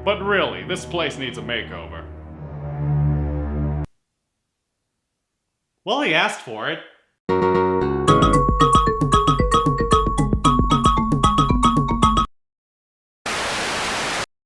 But really, this place needs a makeover. Well, he asked for it.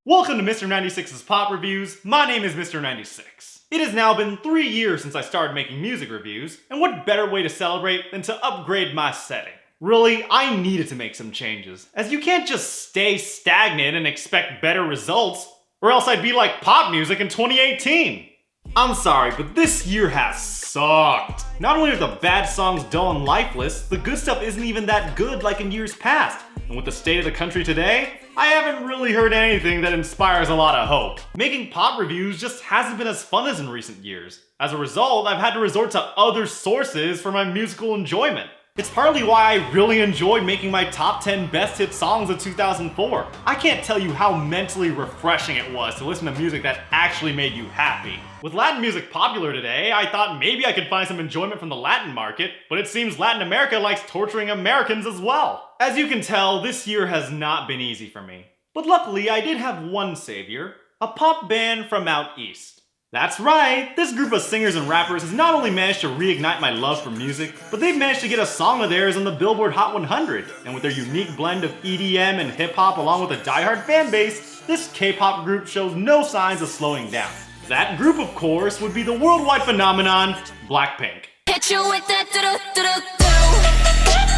Welcome to Mr. 96's Pop Reviews. My name is Mr. 96. It has now been 3 years since I started making music reviews, and what better way to celebrate than to upgrade my setting? Really, I needed to make some changes, as you can't just stay stagnant and expect better results, or else I'd be like pop music in 2018. I'm sorry, but this year has sucked. Not only are the bad songs dull and lifeless, the good stuff isn't even that good like in years past. And with the state of the country today, I haven't really heard anything that inspires a lot of hope. Making pop reviews just hasn't been as fun as in recent years. As a result, I've had to resort to other sources for my musical enjoyment. It's partly why I really enjoyed making my top 10 best hit songs of 2004. I can't tell you how mentally refreshing it was to listen to music that actually made you happy. With Latin music popular today, I thought maybe I could find some enjoyment from the Latin market, but it seems Latin America likes torturing Americans as well. As you can tell, this year has not been easy for me. But luckily, I did have one savior, a pop band from out east. That's right, this group of singers and rappers has not only managed to reignite my love for music, but they've managed to get a song of theirs on the Billboard Hot 100. And with their unique blend of EDM and hip-hop along with a diehard fan base, this K-pop group shows no signs of slowing down. That group, of course, would be the worldwide phenomenon, Blackpink. Hit you with that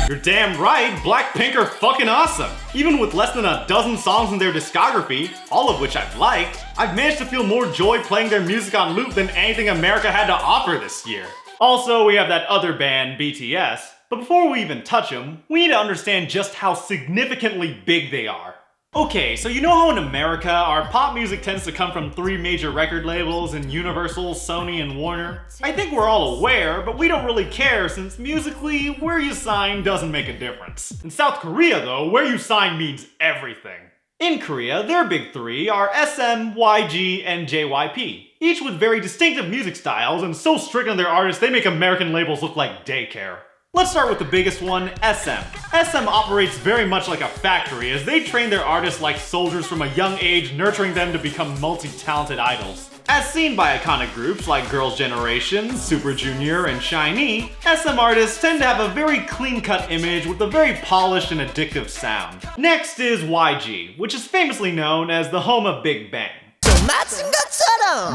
You're damn right, Blackpink are fucking awesome! Even with less than a dozen songs in their discography, all of which I've liked, I've managed to feel more joy playing their music on loop than anything America had to offer this year. Also, we have that other band, BTS, but before we even touch them, we need to understand just how significantly big they are. Okay, so you know how in America, our pop music tends to come from 3 major record labels in Universal, Sony, and Warner? I think we're all aware, but we don't really care since musically, where you sign doesn't make a difference. In South Korea though, where you sign means everything. In Korea, their big 3 are SM, YG, and JYP, each with very distinctive music styles and so strict on their artists they make American labels look like daycare. Let's start with the biggest one, SM. SM operates very much like a factory as they train their artists like soldiers from a young age, nurturing them to become multi-talented idols. As seen by iconic groups like Girls' Generation, Super Junior, and SHINee, SM artists tend to have a very clean-cut image with a very polished and addictive sound. Next is YG, which is famously known as the home of Big Bang.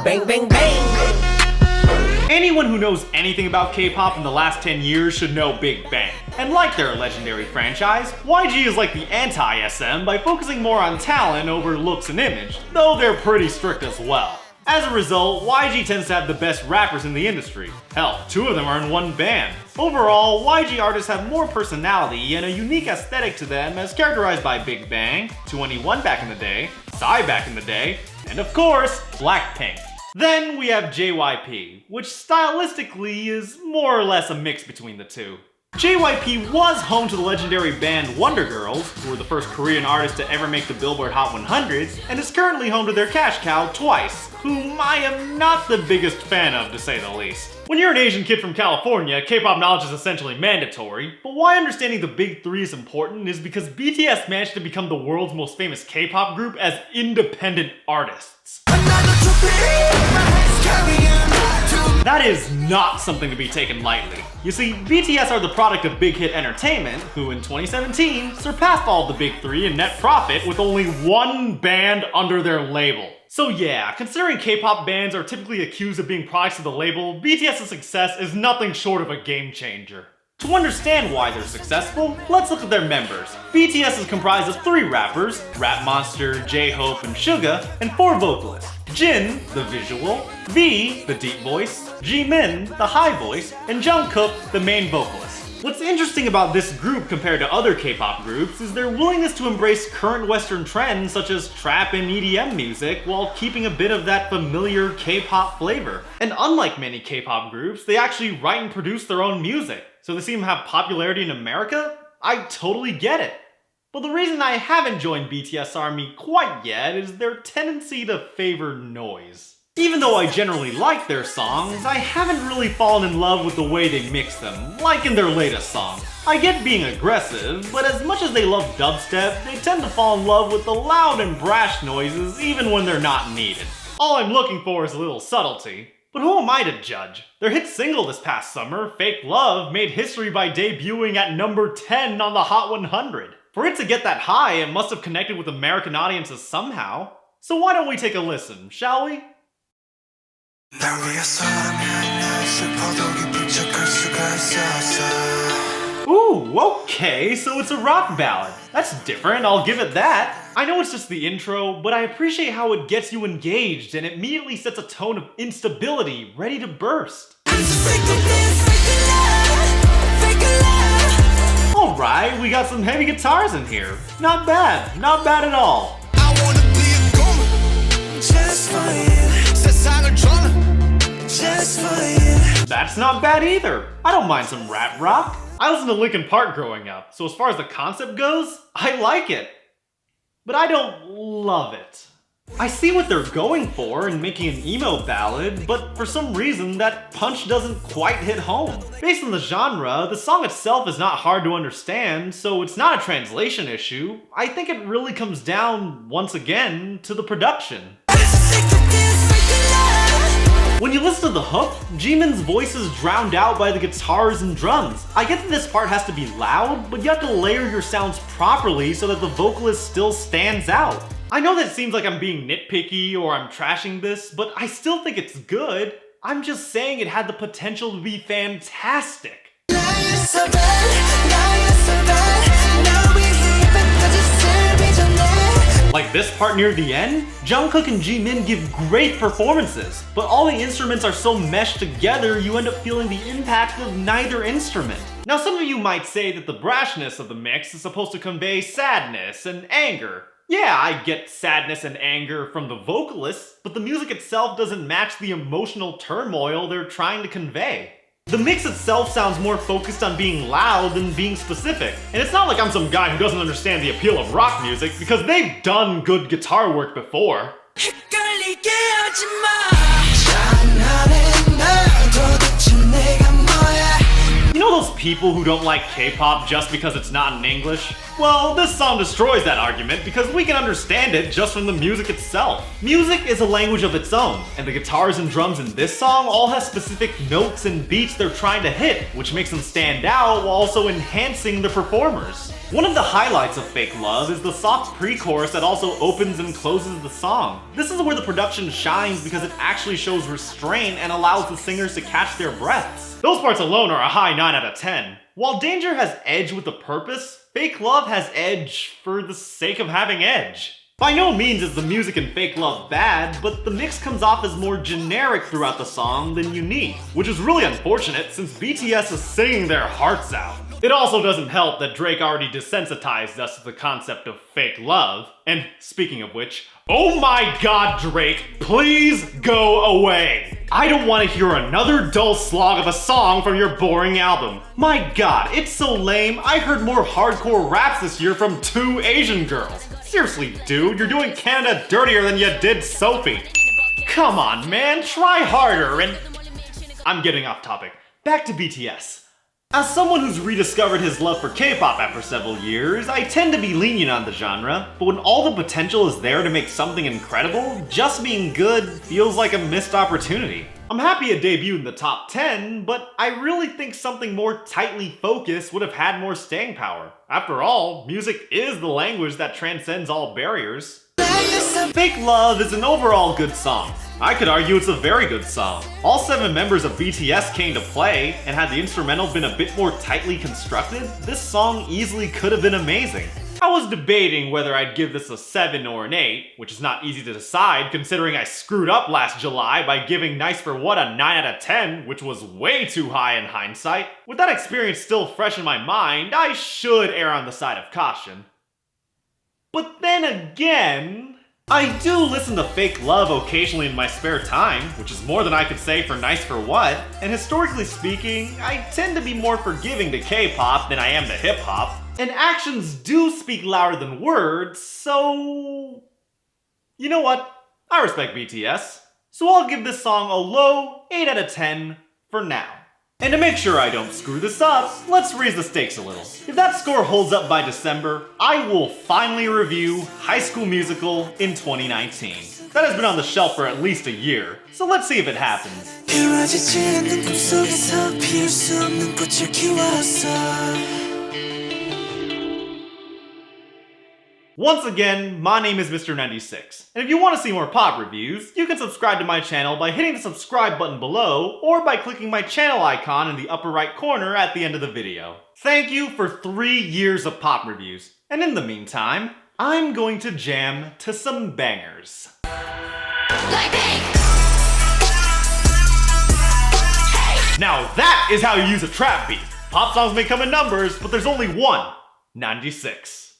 bang bang bang. Anyone who knows anything about K-pop in the last 10 years should know Big Bang. And like their legendary franchise, YG is like the anti-SM by focusing more on talent over looks and image, though they're pretty strict as well. As a result, YG tends to have the best rappers in the industry. Hell, 2 of them are in one band. Overall, YG artists have more personality and a unique aesthetic to them as characterized by Big Bang, 2NE1 back in the day, Psy back in the day, and of course, Blackpink. Then we have JYP, which stylistically is more or less a mix between the two. JYP was home to the legendary band Wonder Girls, who were the first Korean artists to ever make the Billboard Hot 100, and is currently home to their cash cow, Twice, whom I am not the biggest fan of, to say the least. When you're an Asian kid from California, K-pop knowledge is essentially mandatory, but why understanding the big 3 is important is because BTS managed to become the world's most famous K-pop group as independent artists. That is not something to be taken lightly. You see, BTS are the product of Big Hit Entertainment, who in 2017 surpassed all of the big 3 in net profit with only 1 band under their label. So yeah, considering K-pop bands are typically accused of being products of the label, BTS's success is nothing short of a game changer. To understand why they're successful, let's look at their members. BTS is comprised of 3 rappers, Rap Monster, J-Hope, and Suga, and 4 vocalists. Jin, the visual, V, the deep voice, Jimin, the high voice, and Jungkook, the main vocalist. What's interesting about this group compared to other K-pop groups is their willingness to embrace current Western trends such as trap and EDM music while keeping a bit of that familiar K-pop flavor. And unlike many K-pop groups, they actually write and produce their own music. So they seem to have popularity in America? I totally get it. But the reason I haven't joined BTS Army quite yet is their tendency to favor noise. Even though I generally like their songs, I haven't really fallen in love with the way they mix them, like in their latest song. I get being aggressive, but as much as they love dubstep, they tend to fall in love with the loud and brash noises even when they're not needed. All I'm looking for is a little subtlety. But who am I to judge? Their hit single this past summer, Fake Love, made history by debuting at number 10 on the Hot 100. For it to get that high, it must have connected with American audiences somehow. So why don't we take a listen, shall we? Ooh, okay, so it's a rock ballad. That's different, I'll give it that. I know it's just the intro, but I appreciate how it gets you engaged and immediately sets a tone of instability, ready to burst. Alright, we got some heavy guitars in here. Not bad at all. That's not bad either. I don't mind some rap rock. I listened to Linkin Park growing up, so as far as the concept goes, I like it. But I don't love it. I see what they're going for in making an emo ballad, but for some reason that punch doesn't quite hit home. Based on the genre, the song itself is not hard to understand, so it's not a translation issue. I think it really comes down, once again, to the production. When you listen to the hook, Jimin's voice is drowned out by the guitars and drums. I get that this part has to be loud, but you have to layer your sounds properly so that the vocalist still stands out. I know that it seems like I'm being nitpicky or I'm trashing this, but I still think it's good. I'm just saying it had the potential to be fantastic. Like this part near the end, Jungkook and Jimin give great performances, but all the instruments are so meshed together you end up feeling the impact of neither instrument. Now some of you might say that the brashness of the mix is supposed to convey sadness and anger. Yeah, I get sadness and anger from the vocalists, but the music itself doesn't match the emotional turmoil they're trying to convey. The mix itself sounds more focused on being loud than being specific. And it's not like I'm some guy who doesn't understand the appeal of rock music, because they've done good guitar work before. You know those people who don't like K-pop just because it's not in English? Well, this song destroys that argument because we can understand it just from the music itself. Music is a language of its own, and the guitars and drums in this song all have specific notes and beats they're trying to hit, which makes them stand out while also enhancing the performers. One of the highlights of Fake Love is the soft pre-chorus that also opens and closes the song. This is where the production shines because it actually shows restraint and allows the singers to catch their breaths. Those parts alone are a high 9 out of 10. While Danger has edge with a purpose, Fake Love has edge for the sake of having edge. By no means is the music in Fake Love bad, but the mix comes off as more generic throughout the song than unique, which is really unfortunate since BTS is singing their hearts out. It also doesn't help that Drake already desensitized us to the concept of fake love. And speaking of which, oh my god, Drake, please go away. I don't want to hear another dull slog of a song from your boring album. My god, it's so lame. I heard more hardcore raps this year from 2 Asian girls. Seriously, dude, you're doing Canada dirtier than you did Sophie. Come on, man, try harder and... I'm getting off topic. Back to BTS. As someone who's rediscovered his love for K-pop after several years, I tend to be lenient on the genre, but when all the potential is there to make something incredible, just being good feels like a missed opportunity. I'm happy it debuted in the top 10, but I really think something more tightly focused would have had more staying power. After all, music is the language that transcends all barriers. Fake Love is an overall good song. I could argue it's a very good song. All 7 members of BTS came to play, and had the instrumental been a bit more tightly constructed, this song easily could have been amazing. I was debating whether I'd give this a 7 or an 8, which is not easy to decide considering I screwed up last July by giving Nice for What a 9 out of 10, which was way too high in hindsight. With that experience still fresh in my mind, I should err on the side of caution. But then again... I do listen to Fake Love occasionally in my spare time, which is more than I could say for Nice for What, and historically speaking, I tend to be more forgiving to K-pop than I am to hip-hop, and actions do speak louder than words, so... You know what? I respect BTS. So I'll give this song a low 8 out of 10 for now. And to make sure I don't screw this up, let's raise the stakes a little. If that score holds up by December, I will finally review High School Musical in 2019. That has been on the shelf for at least a year, so let's see if it happens. Once again, my name is Mr. 96, and if you want to see more pop reviews, you can subscribe to my channel by hitting the subscribe button below, or by clicking my channel icon in the upper right corner at the end of the video. Thank you for 3 years of pop reviews, and in the meantime, I'm going to jam to some bangers. Now that is how you use a trap beat. Pop songs may come in numbers, but there's only one, 96.